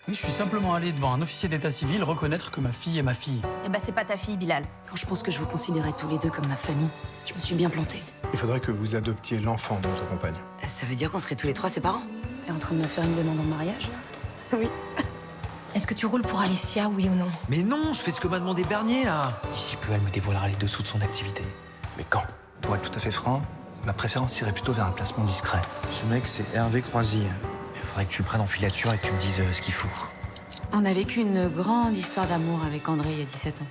Oui, je suis simplement allé devant un officier d'état civil reconnaître que ma fille est ma fille. Eh ben, c'est pas ta fille, Bilal. Quand je pense que je vous considérais tous les deux comme ma famille, je me suis bien plantée. Il faudrait que vous adoptiez l'enfant de votre compagne. Ça veut dire qu'on serait tous les trois ses parents? T'es en train de me faire une demande en mariage, là? Oui. Est-ce que tu roules pour Alicia, oui ou non? Mais non, je fais ce que m'a demandé Bernier, là. D'ici peu, elle me dévoilera les dessous de son activité. Mais quand? Pour être tout à fait franc, ma préférence irait plutôt vers un placement discret. Ce mec, c'est Hervé Croisille. Il faudrait que tu le prennes en filature et que tu me dises ce qu'il fout. On a vécu une grande histoire d'amour avec André il y a 17 ans.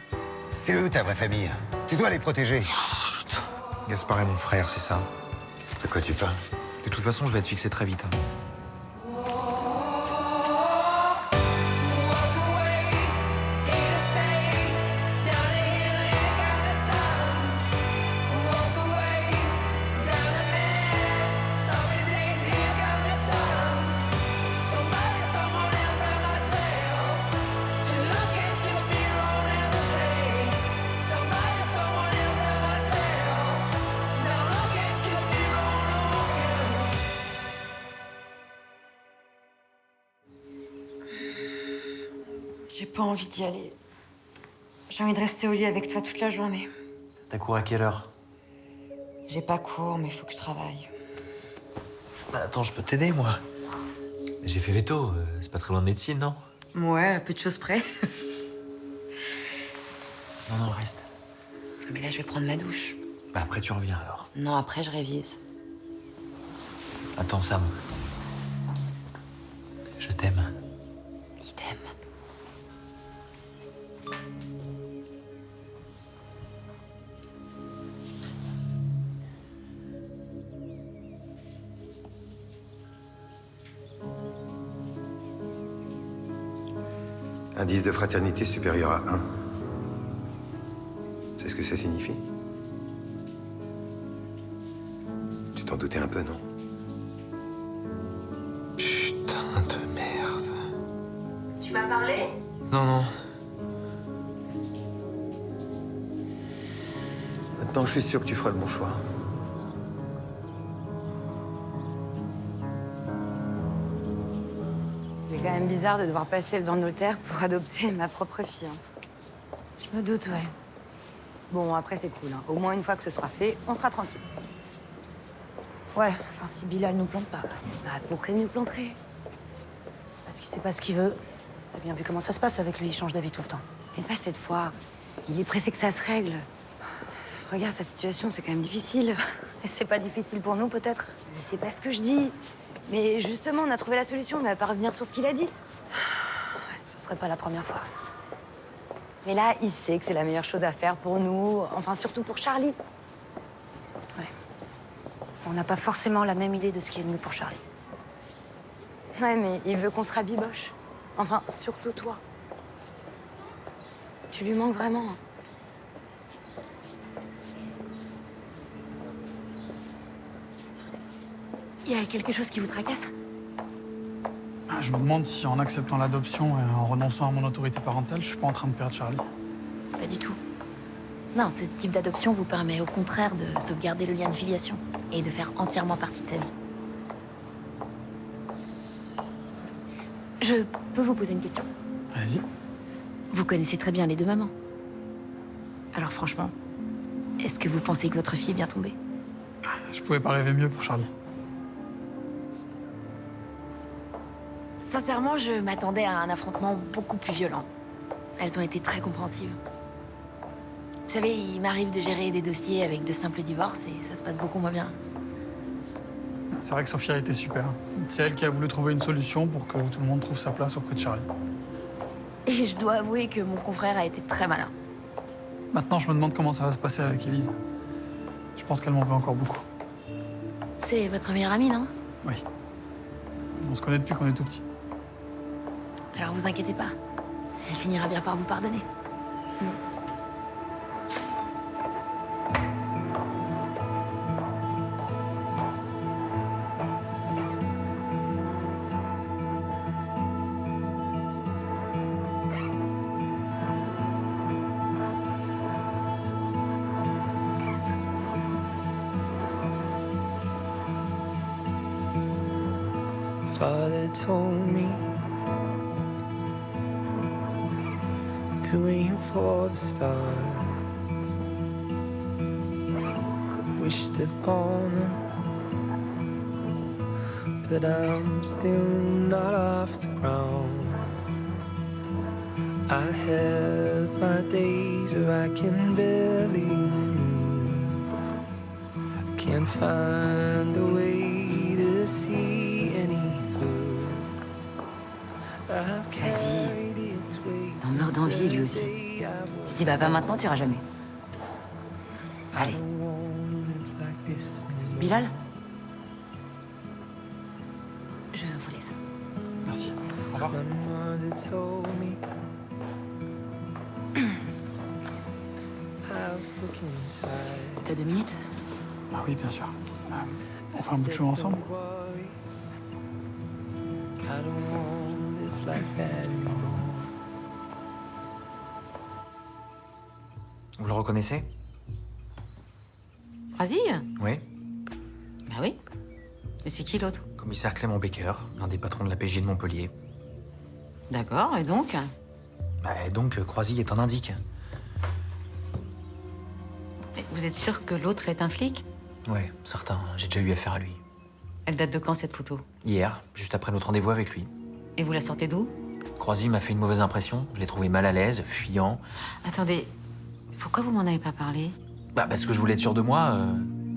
C'est eux ta vraie famille. Tu dois les protéger. Gaspard est mon frère, c'est ça. De quoi tu parles? De toute façon, je vais être fixé très vite. J'ai pas envie d'y aller. J'ai envie de rester au lit avec toi toute la journée. T'as cours à quelle heure? J'ai pas cours, mais il faut que je travaille. Bah, attends, je peux t'aider, moi. J'ai fait veto, c'est pas très loin de médecine, non? Ouais, à peu de choses près. Non, reste. Mais là, je vais prendre ma douche. Bah, après, tu reviens, alors. Non, après, je révise. Attends, Sam. Je t'aime. Il t'aime. Indice de fraternité supérieur à 1. C'est ce que ça signifie? Tu t'en doutais un peu, non? Putain de merde. Tu m'as parlé? Non. Maintenant, je suis sûr que tu feras le bon choix. C'est quand même bizarre de devoir passer devant le notaire pour adopter ma propre fille. Je me doute, ouais. Bon, après, c'est cool. Au moins, une fois que ce sera fait, on sera tranquille. Ouais, enfin, si Bilal nous plante pas. Bah, pourquoi il nous planterait? Parce qu'il sait pas ce qu'il veut. T'as bien vu comment ça se passe avec lui, il change d'avis tout le temps. Mais pas cette fois. Il est pressé que ça se règle. Regarde, sa situation, c'est quand même difficile. Et c'est pas difficile pour nous, peut-être? Mais c'est pas ce que je dis. Mais justement, on a trouvé la solution, mais à pas revenir sur ce qu'il a dit. Ce serait pas la première fois. Mais là, il sait que c'est la meilleure chose à faire pour nous, enfin surtout pour Charlie. Ouais. On n'a pas forcément la même idée de ce qui est le mieux pour Charlie. Ouais, mais il veut qu'on se rabiboche. Enfin, surtout toi. Tu lui manques vraiment. Il y a quelque chose qui vous tracasse? Ah, je me demande si en acceptant l'adoption et en renonçant à mon autorité parentale, je suis pas en train de perdre Charlie. Pas du tout. Non, ce type d'adoption vous permet au contraire de sauvegarder le lien de filiation et de faire entièrement partie de sa vie. Je peux vous poser une question? Allez-y. Vous connaissez très bien les deux mamans. Alors franchement, est-ce que vous pensez que votre fille est bien tombée? Je pouvais pas rêver mieux pour Charlie. Sincèrement, je m'attendais à un affrontement beaucoup plus violent. Elles ont été très compréhensives. Vous savez, il m'arrive de gérer des dossiers avec de simples divorces et ça se passe beaucoup moins bien. C'est vrai que Sophia a été super. C'est elle qui a voulu trouver une solution pour que tout le monde trouve sa place auprès de Charlie. Et je dois avouer que mon confrère a été très malin. Maintenant, je me demande comment ça va se passer avec Élise. Je pense qu'elle m'en veut encore beaucoup. C'est votre meilleure amie, non? Oui. On se connaît depuis qu'on est tout petit. Alors vous inquiétez pas. Elle finira bien par vous pardonner. Father told me to aim for the stars. Wished upon them, but I'm still not off the ground. I have my days where I can barely move. Can't find a way to see any good. I've carried its weight T'en meurs d'envie, lui aussi. since the day I was Si bah pas maintenant, t'iras jamais. Allez. like this anymore. Bilal? Je vous laisse. Merci. Au revoir. My mother told me I was looking tired. T'as 2 minutes? Ah oui, bien sûr. On fait un bout de chemin ensemble. I don't want to live like that anymore. Vous le reconnaissez? Croisille? Oui. Bah oui. Mais c'est qui l'autre? Commissaire Clément Becker, l'un des patrons de la PJ de Montpellier. D'accord, et donc? Donc, Croisille est un indique. Mais vous êtes sûr que l'autre est un flic? Ouais, certain. J'ai déjà eu affaire à lui. Elle date de quand, cette photo? Hier, juste après notre rendez-vous avec lui. Et vous la sortez d'où? Croisille m'a fait une mauvaise impression. Je l'ai trouvé mal à l'aise, fuyant. Attendez, pourquoi vous m'en avez pas parlé? Parce que je voulais être sûr de moi.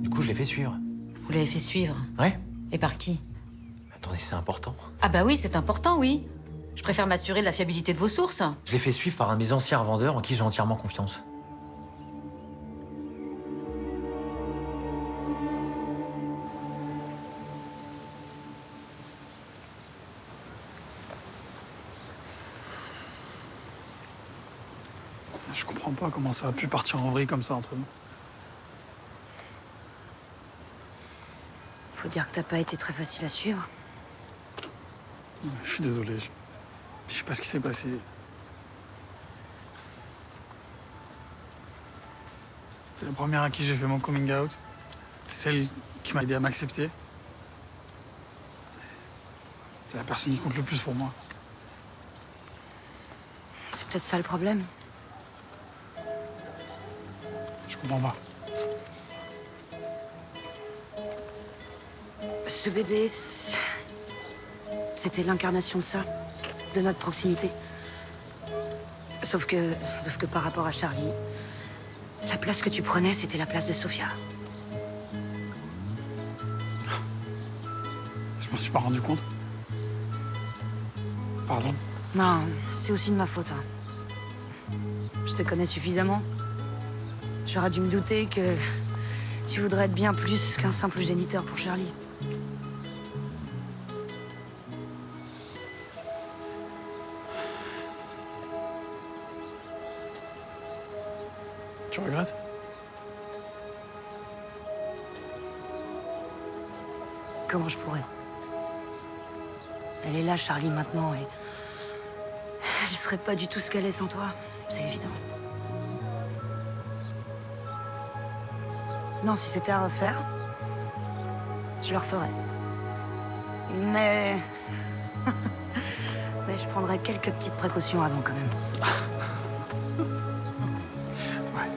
Du coup, je l'ai fait suivre. Vous l'avez fait suivre? Ouais. Et par qui? Attendez, c'est important. Ah bah oui, c'est important, oui. Je préfère m'assurer de la fiabilité de vos sources. Je l'ai fait suivre par un de mes anciens revendeurs en qui j'ai entièrement confiance. Je comprends pas comment ça a pu partir en vrille comme ça entre nous. Faut dire que t'as pas été très facile à suivre. Je suis désolé. Je sais pas ce qui s'est passé. T'es la première à qui j'ai fait mon coming out. T'es celle qui m'a aidé à m'accepter. T'es la personne qui compte le plus pour moi. C'est peut-être ça le problème. Je comprends pas. Ce bébé, c'était l'incarnation de ça, de notre proximité. Sauf que par rapport à Charlie, la place que tu prenais, c'était la place de Sophia. Je m'en suis pas rendu compte. Pardon. Non, c'est aussi de ma faute. Hein. Je te connais suffisamment. J'aurais dû me douter que tu voudrais être bien plus qu'un simple géniteur pour Charlie. Tu regrettes? Comment je pourrais? Elle est là, Charlie, maintenant, et elle serait pas du tout ce qu'elle est sans toi. C'est évident. Non, si c'était à refaire, je le referais. Mais... mais je prendrais quelques petites précautions avant, quand même. Ouais.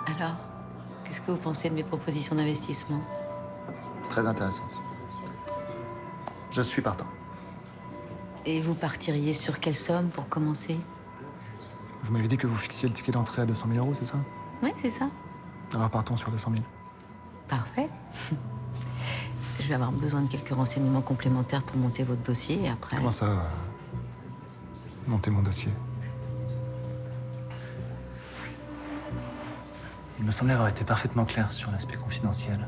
Alors, qu'est-ce que vous pensez de mes propositions d'investissement? Très intéressante. Je suis partant. Et vous partiriez sur quelle somme pour commencer? Vous m'avez dit que vous fixiez le ticket d'entrée à 200 000 euros, c'est ça? Oui, c'est ça. Alors partons sur 200 000. Parfait. Je vais avoir besoin de quelques renseignements complémentaires pour monter votre dossier et après... Comment ça monter mon dossier? Il me semblait avoir été parfaitement clair sur l'aspect confidentiel.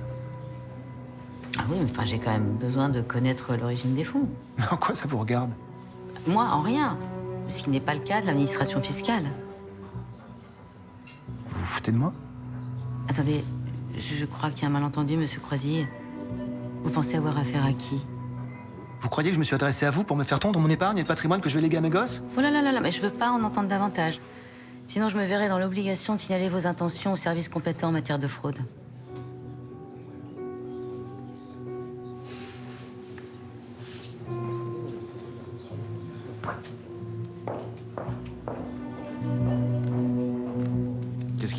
Ah oui, mais enfin, j'ai quand même besoin de connaître l'origine des fonds. Mais en quoi ça vous regarde? Moi, en rien. Ce qui n'est pas le cas de l'administration fiscale. Vous vous foutez de moi? Attendez, je crois qu'il y a un malentendu, monsieur Croisille. Vous pensez avoir affaire à qui? Vous croyez que je me suis adressé à vous pour me faire tondre mon épargne et le patrimoine que je vais léguer à mes gosses? Oh là là là là, mais je veux pas en entendre davantage. Sinon, je me verrai dans l'obligation de signaler vos intentions aux services compétents en matière de fraude.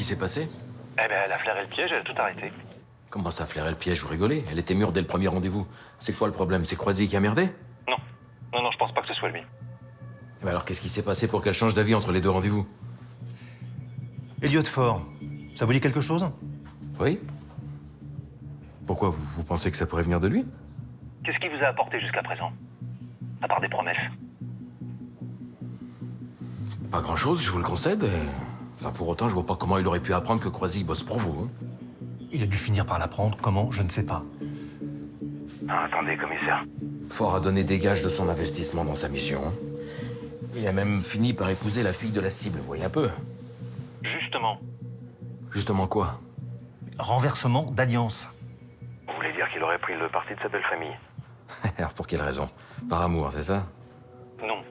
qui s'est passé? Eh ben, elle a flairé le piège, elle a tout arrêté. Comment ça, flairait le piège? Vous rigolez? Elle était mûre dès le premier rendez-vous. C'est quoi le problème? C'est Croisy qui a merdé? Non. Non, je pense pas que ce soit lui. Mais alors, qu'est-ce qui s'est passé pour qu'elle change d'avis entre les deux rendez-vous? Elliot Fort, ça vous dit quelque chose? Oui? Pourquoi? Vous pensez que ça pourrait venir de lui? Qu'est-ce qu'il vous a apporté jusqu'à présent? À part des promesses. Pas grand-chose, je vous le concède. Enfin, pour autant, je vois pas comment il aurait pu apprendre que Croisy bosse pour vous. Hein. Il a dû finir par l'apprendre. Comment? Je ne sais pas. Ah, attendez, commissaire. Fort a donné des gages de son investissement dans sa mission. Hein. Il a même fini par épouser la fille de la cible, vous voyez un peu. Justement. Justement quoi? Renversement d'alliance. Vous voulez dire qu'il aurait pris le parti de sa belle famille? Alors pour quelle raison? Par amour, c'est ça? Non.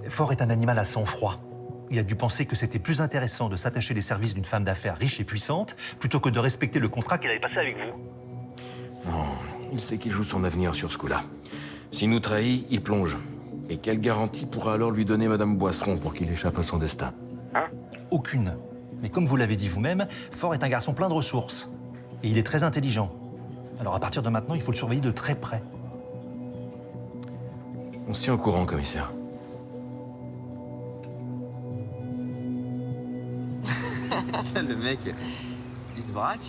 Fort est un animal à sang-froid. Il a dû penser que c'était plus intéressant de s'attacher les services d'une femme d'affaires riche et puissante plutôt que de respecter le contrat Qu'il avait passé avec vous. Non, il sait qu'il joue son avenir sur ce coup-là. S'il nous trahit, il plonge. Et quelle garantie pourra alors lui donner Madame Boisseron pour qu'il échappe à son destin? Hein? Aucune. Mais comme vous l'avez dit vous-même, Fort est un garçon plein de ressources. Et il est très intelligent. Alors à partir de maintenant, il faut le surveiller de très près. On se tient au courant, commissaire. Le mec, il se braque,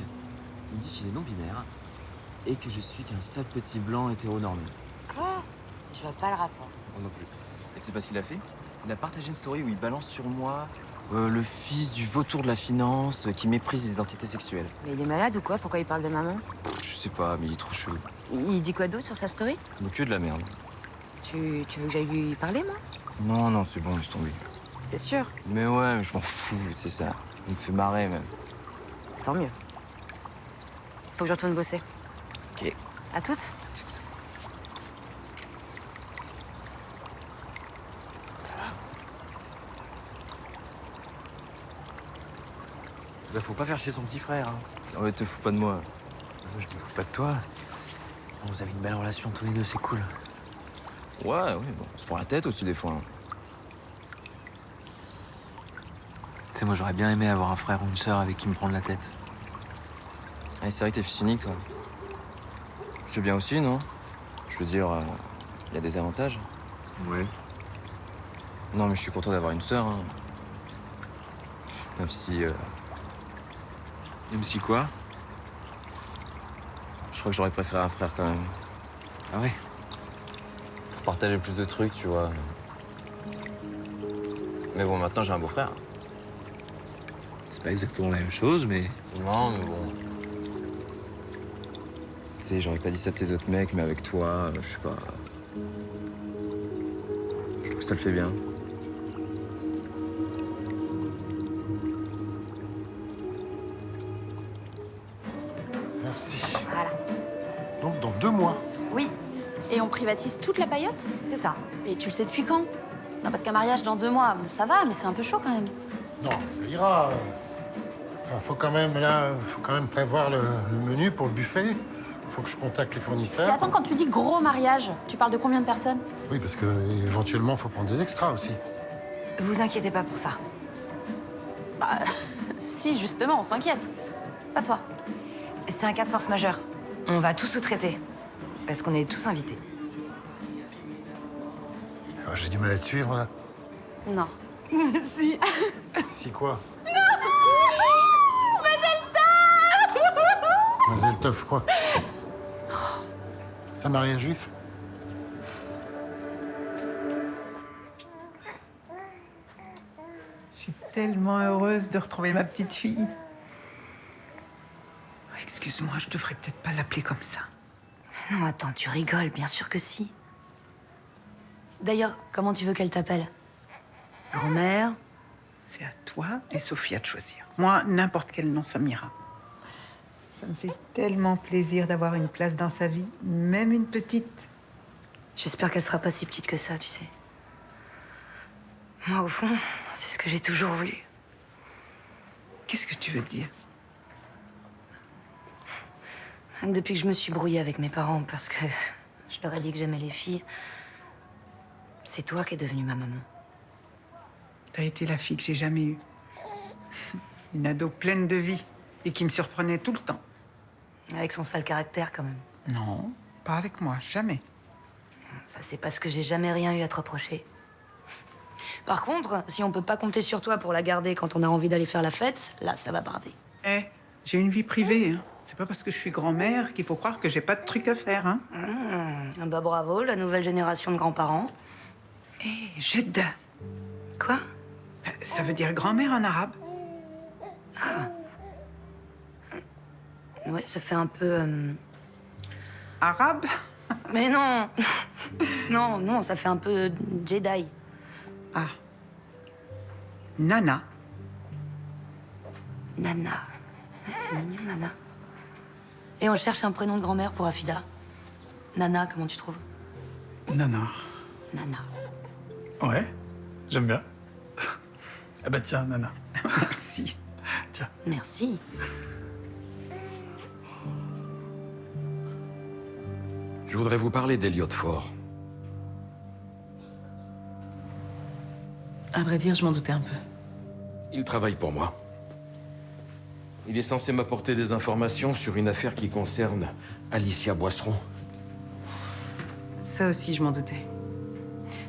il me dit qu'il est non-binaire et que je suis qu'un sale petit blanc hétéronormé. Quoi? Je vois pas le rapport. Moi non plus. Et tu sais pas ce qu'il a fait? Il a partagé une story où il balance sur moi le fils du vautour de la finance qui méprise les identités sexuelles. Mais il est malade ou quoi? Pourquoi il parle de maman? Je sais pas, mais il est trop chelou. Il dit quoi d'autre sur sa story? Donc que de la merde. Tu veux que j'aille lui parler, moi? Non, c'est bon, laisse tomber. T'es sûr? Mais ouais, je m'en fous, c'est ça. Il me fait marrer même. Tant mieux. Faut que je retourne bosser. Ok. À toutes? Bah, faut pas faire chier son petit frère. Hein. Non, mais te fous pas de moi. Je me fous pas de toi. Vous avez une belle relation tous les deux, c'est cool. Ouais, bon, on se prend la tête aussi des fois. Hein. Tu sais, moi j'aurais bien aimé avoir un frère ou une sœur avec qui me prendre la tête. Ah, c'est vrai que t'es fils unique, toi. C'est bien aussi, non? Je veux dire, il y a des avantages. Ouais. Non, mais je suis content d'avoir une sœur. Hein. Même si. Même si quoi? Je crois que j'aurais préféré un frère quand même. Ah ouais? Pour partager plus de trucs, tu vois. Mais bon, maintenant j'ai un beau-frère. C'est pas exactement la même chose, mais. Non, mais bon. Tu sais, j'aurais pas dit ça de ces autres mecs, mais avec toi, je sais pas. Je trouve que ça le fait bien. Merci. Voilà. Donc, dans 2 mois. Oui, Et on privatise toute la paillote? c'est ça. Et tu le sais depuis quand? Non, parce qu'un mariage dans 2 mois, bon, ça va, mais c'est un peu chaud quand même. Non, mais ça ira. Enfin, faut quand même prévoir le menu pour le buffet. Faut que je contacte les Et fournisseurs. attends, quand tu dis gros mariage, tu parles de combien de personnes? Oui, parce que éventuellement, faut prendre des extras aussi. Vous inquiétez pas pour ça. Bah, si, justement, on s'inquiète. Pas toi. C'est un cas de force majeure. On va tout sous-traiter. Parce qu'on est tous invités. Alors, j'ai du mal à te suivre, là. Non. Si. Si quoi? Mazel Mazel tov, quoi? Ça marie un juif? Je suis tellement heureuse de retrouver ma petite fille. Excuse-moi, je devrais peut-être pas l'appeler comme ça. Non, attends, tu rigoles, bien sûr que si. D'ailleurs, comment tu veux qu'elle t'appelle? Grand-mère? C'est à toi et Sophia de choisir. Moi, n'importe quel nom, ça m'ira. Ça me fait tellement plaisir d'avoir une place dans sa vie, même une petite. J'espère qu'elle sera pas si petite que ça, tu sais. Moi, au fond, c'est ce que j'ai toujours voulu. Qu'est-ce que tu veux dire? Depuis que je me suis brouillée avec mes parents parce que je leur ai dit que j'aimais les filles, c'est toi qui es devenue ma maman. T'as été la fille que j'ai jamais eue. Une ado pleine de vie et qui me surprenait tout le temps. Avec son sale caractère, quand même. Non, pas avec moi, jamais. Ça, c'est parce que j'ai jamais rien eu à te reprocher. Par contre, si on peut pas compter sur toi pour la garder quand on a envie d'aller faire la fête, là, ça va barder. Eh, j'ai une vie privée, hein. C'est pas parce que je suis grand-mère qu'il faut croire que j'ai pas de trucs à faire, hein. Bah bravo, la nouvelle génération de grands-parents. Eh, Jeddah. Quoi? Ça veut dire grand-mère en arabe. Ouais, ça fait un peu... Arabe? Mais non. Non, ça fait un peu Jedi. Ah. Nana. Nana. Ouais, c'est mignon, Nana. Et on cherche un prénom de grand-mère pour Afida. Nana, comment tu trouves? Nana. Nana. Ouais, j'aime bien. Ah bah tiens, Nana. Merci. Tiens. Merci. Je voudrais vous parler d'Elliot Ford. À vrai dire, je m'en doutais un peu. Il travaille pour moi. Il est censé m'apporter des informations sur une affaire qui concerne Alicia Boisseron. Ça aussi, je m'en doutais.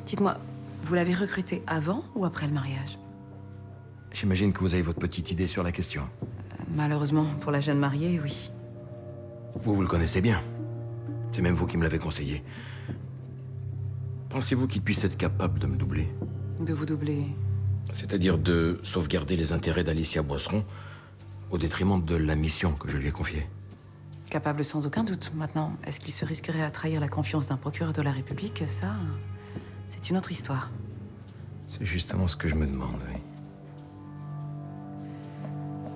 Dites-moi, vous l'avez recruté avant ou après le mariage? J'imagine que vous avez votre petite idée sur la question. Malheureusement, pour la jeune mariée, oui. Vous le connaissez bien. C'est même vous qui me l'avez conseillé. Pensez-vous qu'il puisse être capable de me doubler? De vous doubler? C'est-à-dire de sauvegarder les intérêts d'Alicia Boisseron au détriment de la mission que je lui ai confiée. Capable sans aucun doute. Maintenant, est-ce qu'il se risquerait à trahir la confiance d'un procureur de la République? Ça, c'est une autre histoire. C'est justement ce que je me demande, oui.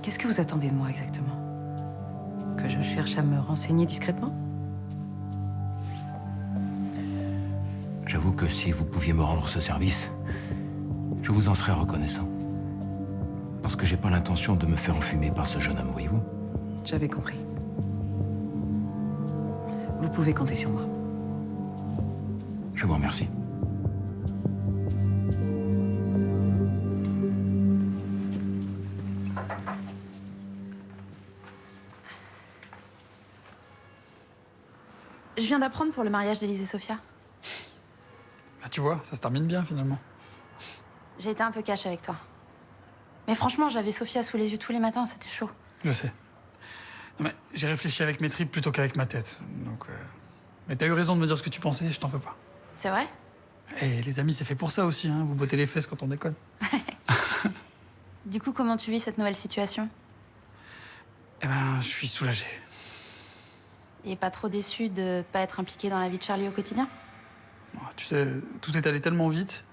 Qu'est-ce que vous attendez de moi exactement? Que je cherche à me renseigner discrètement? J'avoue que si vous pouviez me rendre ce service, je vous en serais reconnaissant. Parce que j'ai pas l'intention de me faire enfumer par ce jeune homme, voyez-vous? J'avais compris. Vous pouvez compter sur moi. Je vous remercie. Je viens d'apprendre pour le mariage d'Élise et Sophia. Bah tu vois, ça se termine bien finalement. J'ai été un peu cash avec toi. Mais franchement, j'avais Sophia sous les yeux tous les matins, c'était chaud. Je sais. Non, mais j'ai réfléchi avec mes tripes plutôt qu'avec ma tête. Donc, mais t'as eu raison de me dire ce que tu pensais, je t'en veux pas. C'est vrai? Et les amis, c'est fait pour ça aussi, hein. Vous bottez les fesses quand on déconne. Du coup, comment tu vis cette nouvelle situation? Eh ben, je suis soulagé. Et pas trop déçu de pas être impliqué dans la vie de Charlie au quotidien? Tu sais, tout est allé tellement vite.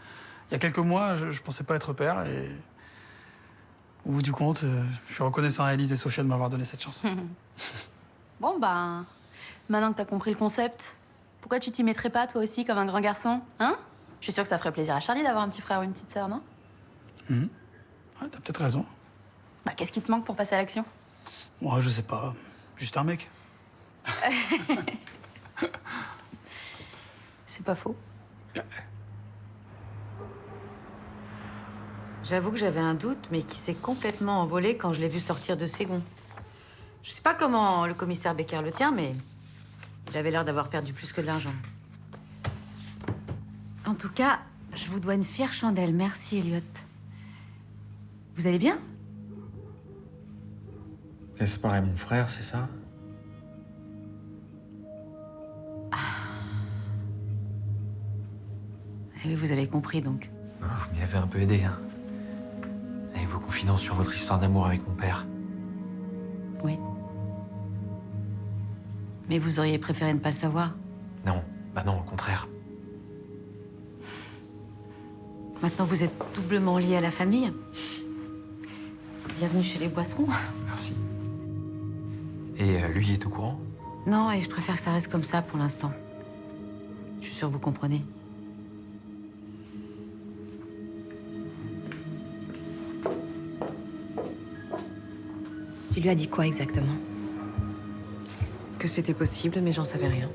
Il y a quelques mois, je pensais pas être père et... Au bout du compte, je suis reconnaissant à Élise et Sophia de m'avoir donné cette chance. Bon, bah... Maintenant que t'as compris le concept, pourquoi tu t'y mettrais pas, toi aussi, comme un grand garçon? Hein? Je suis sûre que ça ferait plaisir à Charlie d'avoir un petit frère ou une petite sœur, non? Ouais, t'as peut-être raison. Bah, qu'est-ce qui te manque pour passer à l'action? Ouais, je sais pas. Juste un mec. C'est pas faux. J'avoue que j'avais un doute, mais qui s'est complètement envolé quand je l'ai vu sortir de ses gonds. Je sais pas comment le commissaire Becker le tient, mais il avait l'air d'avoir perdu plus que de l'argent. En tout cas, je vous dois une fière chandelle. Merci, Elliot. Vous allez bien? Gaspard est mon frère, c'est ça? Oui, vous avez compris, donc. Vous m'y avez un peu aidé, hein. Avec vos confidences sur votre histoire d'amour avec mon père. Oui. Mais vous auriez préféré ne pas le savoir? Non, bah non, au contraire. Maintenant, vous êtes doublement liés à la famille. Bienvenue chez les Boisserons. Merci. Et lui est au courant? Non, et je préfère que ça reste comme ça pour l'instant. Je suis sûre que vous comprenez. Tu lui as dit quoi exactement? Que c'était possible, mais j'en savais rien.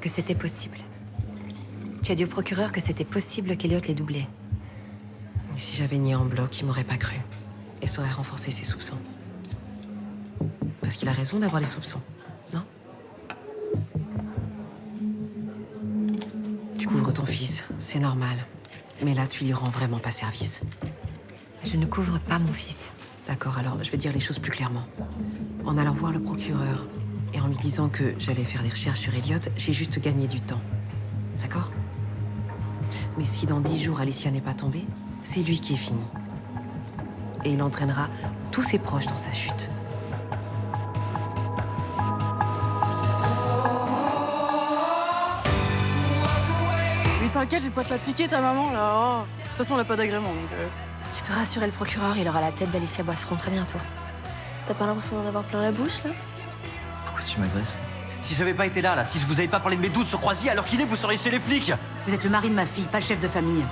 Que c'était possible. Tu as dit au procureur que c'était possible qu'Elliot les doublait. Et si j'avais nié en bloc, il m'aurait pas cru. et saurait renforcer ses soupçons. Parce qu'il a raison d'avoir des soupçons, non? Tu couvres ton fils, c'est normal. Mais là, tu lui rends vraiment pas service. Je ne couvre pas mon fils. D'accord, alors je vais dire les choses plus clairement. En allant voir le procureur et en lui disant que j'allais faire des recherches sur Elliot, j'ai juste gagné du temps. D'accord? Mais si dans 10 jours Alicia n'est pas tombée, c'est lui qui est fini. Et il entraînera tous ses proches dans sa chute. Mais t'inquiète, j'ai pas te la piquer ta maman là. Oh. De toute façon, elle a pas d'agrément donc. Tu peux rassurer le procureur, il aura la tête d'Alicia Boisseron très bientôt. T'as pas l'impression d'en avoir plein la bouche là? Pourquoi tu m'agresses? Si j'avais pas été là, si je vous avais pas parlé de mes doutes sur Croisy, alors qu'il est, vous seriez chez les flics. Vous êtes le mari de ma fille, pas le chef de famille.